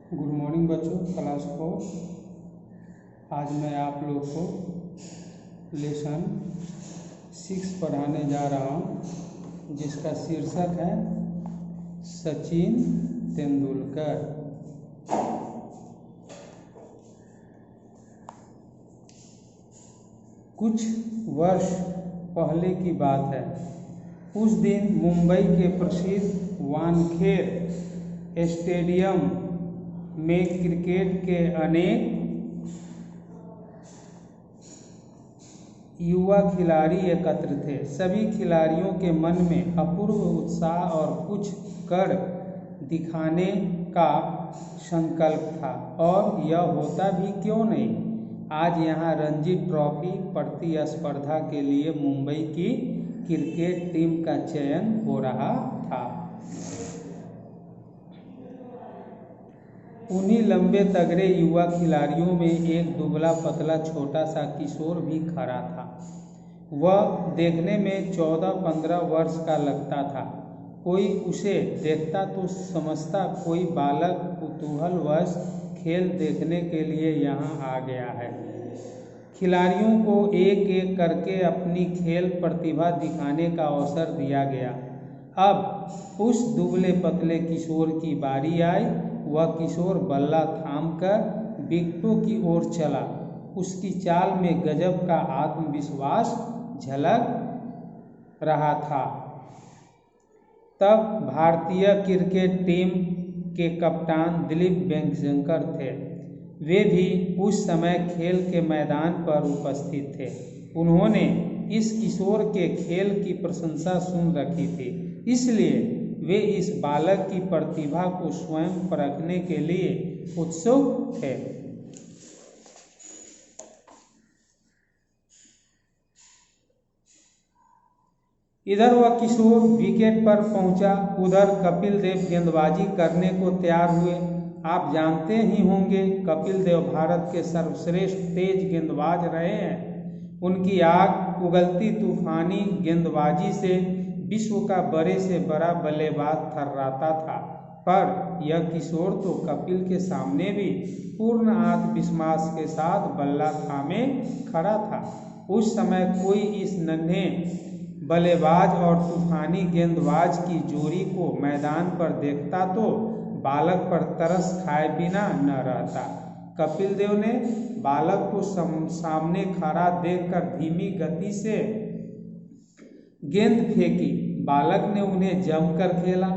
Good morning बच्चों, class को आज मैं आप लोग को लेसन 6 पढ़ाने जा रहा हूँ, जिसका शीर्षक है सचिन तेंदुलकर। कुछ वर्ष पहले की बात है। उस दिन मुंबई के प्रसिद्ध वानखेड़े स्टेडियम में क्रिकेट के अनेक युवा खिलाड़ी एकत्र थे। सभी खिलाड़ियों के मन में अपूर्व उत्साह और कुछ कर दिखाने का संकल्प था, और यह होता भी क्यों नहीं। आज यहाँ रणजी ट्रॉफी प्रतिस्पर्धा के लिए मुंबई की क्रिकेट टीम का चयन हो रहा था। उन्हीं लंबे तगड़े युवा खिलाड़ियों में एक दुबला पतला छोटा सा किशोर भी खड़ा था। वह देखने में 14-15 वर्ष का लगता था। कोई उसे देखता तो समझता कोई बालक कुतूहलवश खेल देखने के लिए यहाँ आ गया है। खिलाड़ियों को एक एक करके अपनी खेल प्रतिभा दिखाने का अवसर दिया गया। अब उस दुबले पतले किशोर की बारी आई। वह किशोर बल्ला थामकर विकेटों की ओर चला। उसकी चाल में गजब का आत्मविश्वास झलक रहा था। तब भारतीय क्रिकेट टीम के कप्तान दिलीप वेंकटशंकर थे। वे भी उस समय खेल के मैदान पर उपस्थित थे। उन्होंने इस किशोर के खेल की प्रशंसा सुन रखी थी, इसलिए वे इस बालक की प्रतिभा को स्वयं परखने के लिए उत्सुक थे। इधर वह किशोर विकेट पर पहुंचा, उधर कपिल देव गेंदबाजी करने को तैयार हुए। आप जानते ही होंगे, कपिल देव भारत के सर्वश्रेष्ठ तेज गेंदबाज रहे हैं। उनकी आग उगलती तूफानी गेंदबाजी से विश्व का बड़े से बड़ा बल्लेबाज थर्राता था। पर यह किशोर तो कपिल के सामने भी पूर्ण आत्मविश्वास के साथ बल्ला थामे खड़ा था। उस समय कोई इस नन्हे बल्लेबाज और तूफानी गेंदबाज की जोड़ी को मैदान पर देखता तो बालक पर तरस खाए बिना न रहता। कपिल देव ने बालक को सामने खड़ा देखकर धीमी गति से गेंद फेंकी। बालक ने उन्हें जमकर खेला।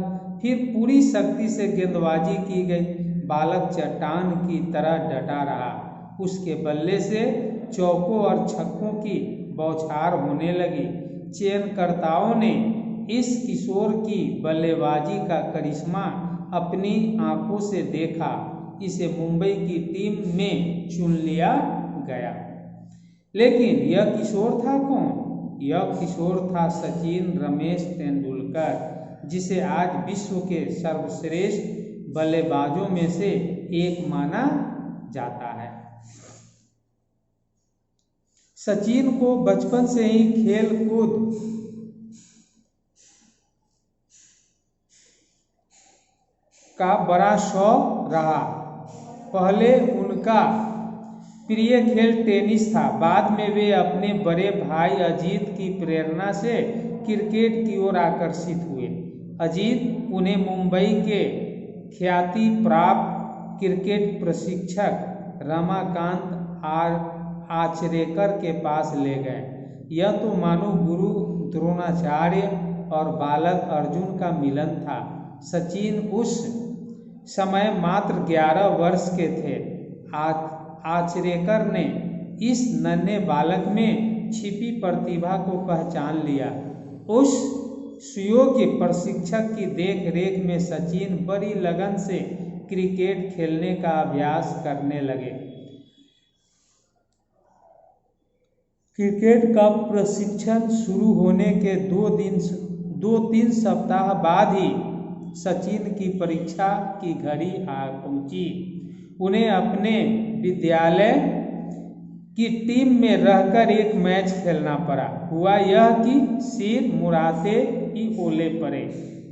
फिर पूरी शक्ति से गेंदबाजी की गई। बालक चट्टान की तरह डटा रहा। उसके बल्ले से चौकों और छक्कों की बौछार होने लगी। चयनकर्ताओं ने इस किशोर की बल्लेबाजी का करिश्मा अपनी आंखों से देखा। इसे मुंबई की टीम में चुन लिया गया। लेकिन यह किशोर था कौन? यह किशोर था सचिन रमेश तेंदुलकर, जिसे आज विश्व के सर्वश्रेष्ठ बल्लेबाजों में से एक माना जाता है। सचिन को बचपन से ही खेल कूद का बड़ा शौक रहा। पहले उनका प्रिय खेल टेनिस था। बाद में वे अपने बड़े भाई अजीत की प्रेरणा से क्रिकेट की ओर आकर्षित हुए। अजीत उन्हें मुंबई के ख्याति प्राप्त क्रिकेट प्रशिक्षक रमाकांत आचरेकर के पास ले गए। यह तो मानो गुरु द्रोणाचार्य और बालक अर्जुन का मिलन था। सचिन उस समय मात्र 11 वर्ष के थे। आचरेकर ने इस नन्हे बालक में छिपी प्रतिभा को पहचान लिया। उस सुयोग्य प्रशिक्षक की देख रेख में सचिन बड़ी लगन से क्रिकेट खेलने का अभ्यास करने लगे। क्रिकेट का प्रशिक्षण शुरू होने के 2-3 सप्ताह बाद ही सचिन की परीक्षा की घड़ी आ पहुंची। उन्हें अपने विद्यालय की टीम में रहकर एक मैच खेलना पड़ा। हुआ यह कि सिर मुड़ाते ही ओले पड़े।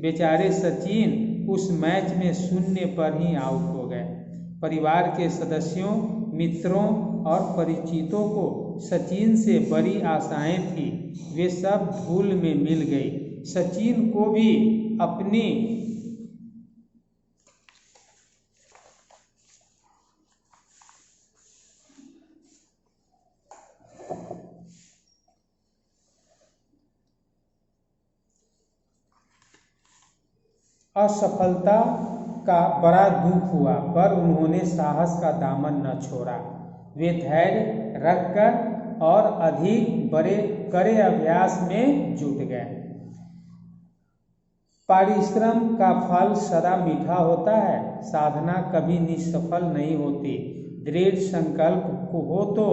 बेचारे सचिन उस मैच में 0 पर ही आउट हो गए। परिवार के सदस्यों, मित्रों और परिचितों को सचिन से बड़ी आशाएं थी, वे सब धूल में मिल गई। सचिन को भी अपनी असफलता का बड़ा दुख हुआ, पर उन्होंने साहस का दामन न छोड़ा। वे धैर्य रखकर और अधिक बड़े कड़े अभ्यास में जुट गए। परिश्रम का फल सदा मीठा होता है। साधना कभी निष्सफल नहीं होती। दृढ़ संकल्प हो तो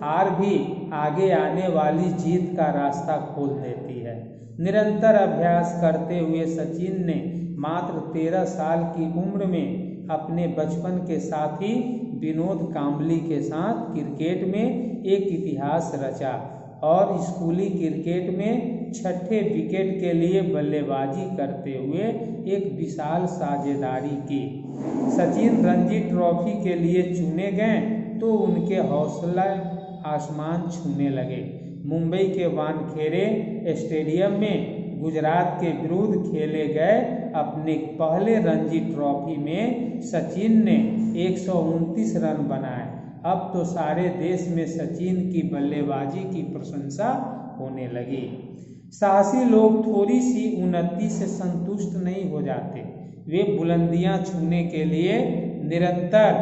हार भी आगे आने वाली जीत का रास्ता खोल देती है। निरंतर अभ्यास करते हुए सचिन ने मात्र 13 साल की उम्र में अपने बचपन के साथी विनोद कांबली के साथ क्रिकेट में एक इतिहास रचा और स्कूली क्रिकेट में छठे विकेट के लिए बल्लेबाजी करते हुए एक विशाल साझेदारी की। सचिन रणजी ट्रॉफी के लिए चुने गए तो उनके हौसला आसमान छूने लगे। मुंबई के वानखेड़े स्टेडियम में गुजरात के विरुद्ध खेले गए अपने पहले रणजी ट्रॉफी में सचिन ने 129 रन बनाए। अब तो सारे देश में सचिन की बल्लेबाजी की प्रशंसा होने लगी। साहसी लोग थोड़ी सी उन्नति से संतुष्ट नहीं हो जाते, वे बुलंदियां छूने के लिए निरंतर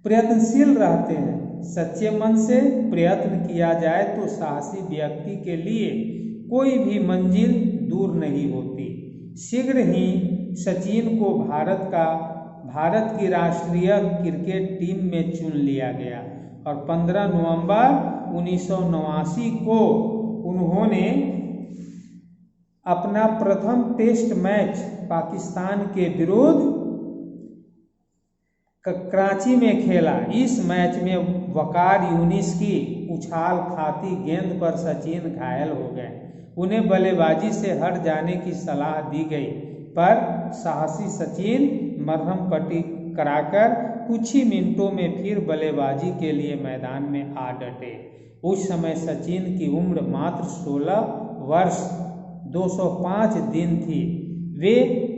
प्रयत्नशील रहते हैं। सच्चे मन से प्रयत्न किया जाए तो साहसी व्यक्ति के लिए कोई भी मंजिल दूर नहीं होती। शीघ्र ही सचिन को भारत की राष्ट्रीय क्रिकेट टीम में चुन लिया गया और 15 नवंबर 1989 को उन्होंने अपना प्रथम टेस्ट मैच पाकिस्तान के विरुद्ध कराची में खेला। इस मैच में वकार यूनिस की उछाल खाती गेंद पर सचिन घायल हो गए। उन्हें बल्लेबाजी से हट जाने की सलाह दी गई, पर साहसी सचिन मरहम पट्टी कराकर कुछ ही मिनटों में फिर बल्लेबाजी के लिए मैदान में आ डटे। उस समय सचिन की उम्र मात्र 16 वर्ष 205 दिन थी। वे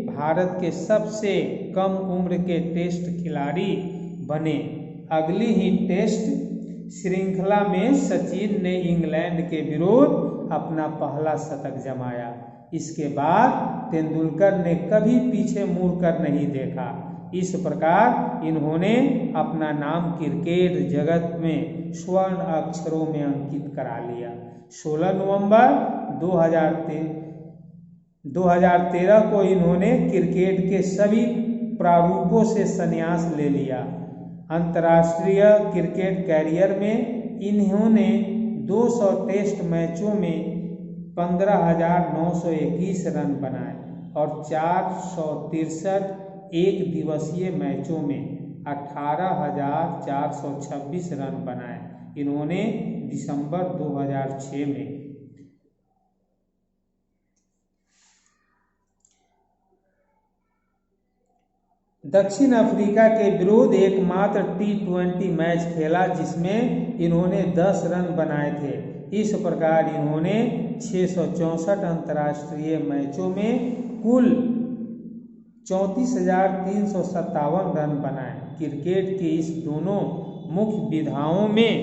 भारत के सबसे कम उम्र के टेस्ट खिलाड़ी बने। अगली ही टेस्ट श्रृंखला में सचिन ने इंग्लैंड के विरुद्ध अपना पहला शतक जमाया। इसके बाद तेंदुलकर ने कभी पीछे मुड़कर नहीं देखा। इस प्रकार इन्होंने अपना नाम क्रिकेट जगत में स्वर्ण अक्षरों में अंकित करा लिया। 16 नवंबर 2013 को इन्होंने क्रिकेट के सभी प्रारूपों से संन्यास ले लिया। अंतर्राष्ट्रीय क्रिकेट कैरियर में इन्होंने 200 टेस्ट मैचों में 15,921 रन बनाए और 463 एक दिवसीय मैचों में 18,426 रन बनाए। इन्होंने दिसंबर 2006 में दक्षिण अफ्रीका के विरुद्ध एकमात्र T20 मैच खेला जिसमें इन्होंने 10 रन बनाए थे। इस प्रकार इन्होंने 664 अंतर्राष्ट्रीय मैचों में कुल 34,357 रन बनाए। क्रिकेट की इस दोनों मुख्य विधाओं में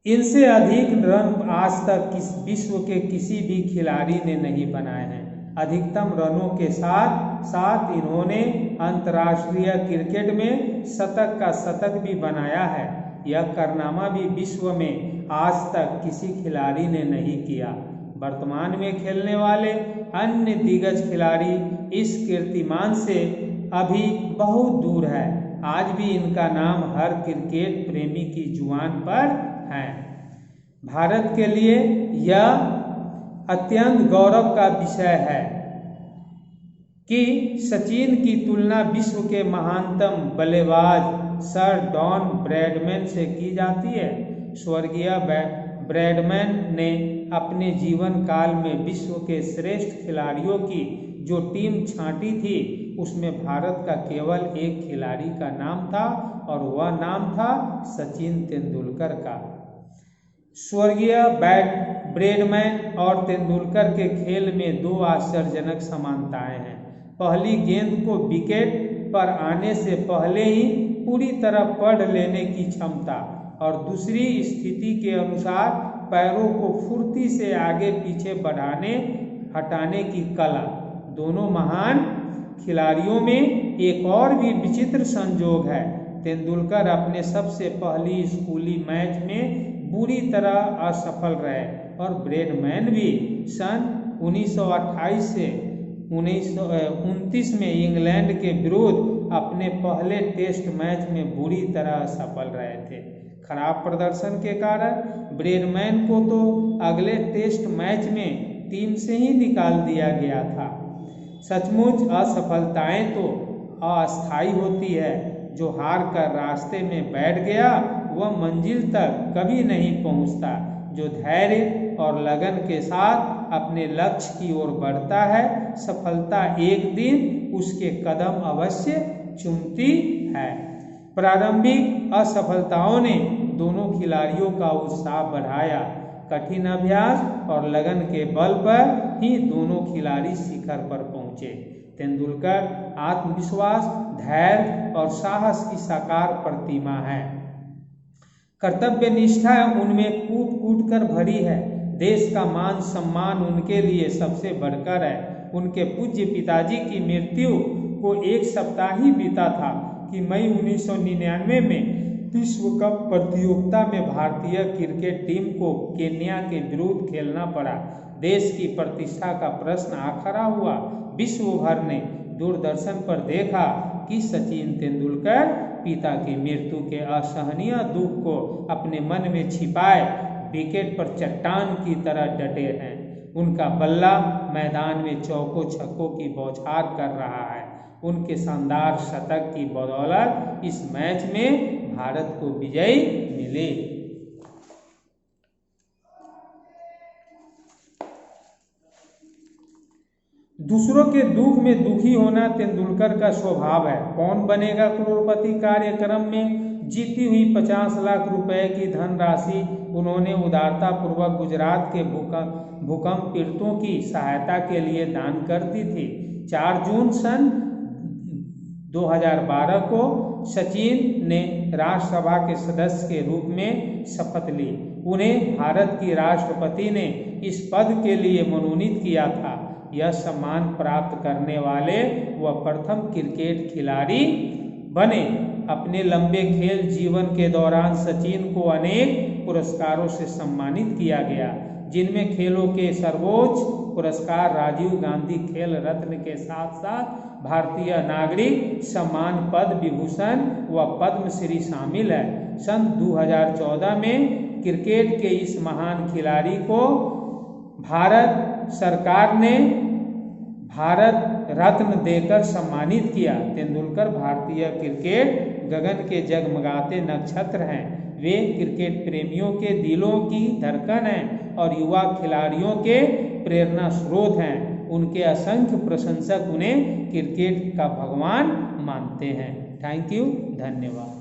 इनसे अधिक रन आज तक विश्व के किसी भी खिलाड़ी ने नहीं बनाए हैं। अधिकतम रनों के साथ साथ इन्होंने अंतर्राष्ट्रीय क्रिकेट में शतक का शतक भी बनाया है। यह कारनामा भी विश्व में आज तक किसी खिलाड़ी ने नहीं किया। वर्तमान में खेलने वाले अन्य दिग्गज खिलाड़ी इस कीर्तिमान से अभी बहुत दूर है। आज भी इनका नाम हर क्रिकेट प्रेमी की जुबान पर है। भारत के लिए यह अत्यंत गौरव का विषय है कि सचिन की तुलना विश्व के महानतम बल्लेबाज सर डॉन ब्रैडमैन से की जाती है। स्वर्गीय ब्रैडमैन ने अपने जीवन काल में विश्व के श्रेष्ठ खिलाड़ियों की जो टीम छांटी थी उसमें भारत का केवल एक खिलाड़ी का नाम था और वह नाम था सचिन तेंदुलकर का। स्वर्गीय ब्रैडमैन और तेंदुलकर के खेल में दो आश्चर्यजनक समानताएं हैं। पहली, गेंद को विकेट पर आने से पहले ही पूरी तरह पढ़ लेने की क्षमता, और दूसरी, स्थिति के अनुसार पैरों को फुर्ती से आगे पीछे बढ़ाने हटाने की कला। दोनों महान खिलाड़ियों में एक और भी विचित्र संजोग है। तेंदुलकर अपने सबसे पहली स्कूली मैच में बुरी तरह असफल रहे और ब्रैडमैन भी सन 1928 से 1929 में इंग्लैंड के विरुद्ध अपने पहले टेस्ट मैच में बुरी तरह असफल रहे थे। खराब प्रदर्शन के कारण ब्रैडमैन को तो अगले टेस्ट मैच में टीम से ही निकाल दिया गया था। सचमुच असफलताएं तो अस्थायी होती है। जो हार कर रास्ते में बैठ गया वह मंजिल तक कभी नहीं पहुंचता। जो धैर्य और लगन के साथ अपने लक्ष्य की ओर बढ़ता है, सफलता एक दिन उसके कदम अवश्य चूमती है। प्रारंभिक असफलताओं ने दोनों खिलाड़ियों का उत्साह बढ़ाया। कठिन अभ्यास और लगन के बल पर ही दोनों खिलाड़ी शिखर पर पहुंचे। तेंदुलकर आत्मविश्वास, धैर्य और साहस की साकार प्रतिमा है। कर्तव्य निष्ठा उनमें कूट कूट कर भरी है। देश का मान सम्मान उनके लिए सबसे बढ़कर है। उनके पूज्य पिताजी की मृत्यु को एक सप्ताह ही बीता था कि मई 1999 में विश्व कप प्रतियोगिता में भारतीय क्रिकेट टीम को केन्या के विरुद्ध खेलना पड़ा। देश की प्रतिष्ठा का प्रश्न आ खड़ा हुआ। विश्व भर ने दूरदर्शन पर देखा कि सचिन तेंदुलकर पिता की मृत्यु के असहनीय दुख को अपने मन में छिपाए विकेट पर चट्टान की तरह डटे हैं। उनका बल्ला मैदान में चौकों छक्कों की बौछार कर रहा है। उनके शानदार शतक की बदौलत इस मैच में भारत को विजय मिली। दूसरों के दुख में दुखी होना तेंदुलकर का स्वभाव है। कौन बनेगा करोड़पति कार्यक्रम में जीती हुई 50 लाख रुपए की धनराशि उन्होंने उदारता पूर्वक गुजरात के भूकंप पीड़ितों की सहायता के लिए दान कर दी थी। 4 जून सन 2012 को सचिन ने राज्यसभा के सदस्य के रूप में शपथ ली। उन्हें भारत की राष्ट्रपति ने इस पद के लिए मनोनीत किया था। यह सम्मान प्राप्त करने वाले वह प्रथम क्रिकेट खिलाड़ी बने। अपने लंबे खेल जीवन के दौरान सचिन को अनेक पुरस्कारों से सम्मानित किया गया, जिनमें खेलों के सर्वोच्च पुरस्कार राजीव गांधी खेल रत्न के साथ साथ भारतीय नागरिक सम्मान पद्म विभूषण व पद्मश्री शामिल है। सन 2014 में क्रिकेट के इस महान खिलाड़ी को भारत सरकार ने भारत रत्न देकर सम्मानित किया। तेंदुलकर भारतीय क्रिकेट गगन के जगमगाते नक्षत्र हैं। वे क्रिकेट प्रेमियों के दिलों की धड़कन हैं और युवा खिलाड़ियों के प्रेरणा स्रोत हैं। उनके असंख्य प्रशंसक उन्हें क्रिकेट का भगवान मानते हैं। थैंक यू, धन्यवाद।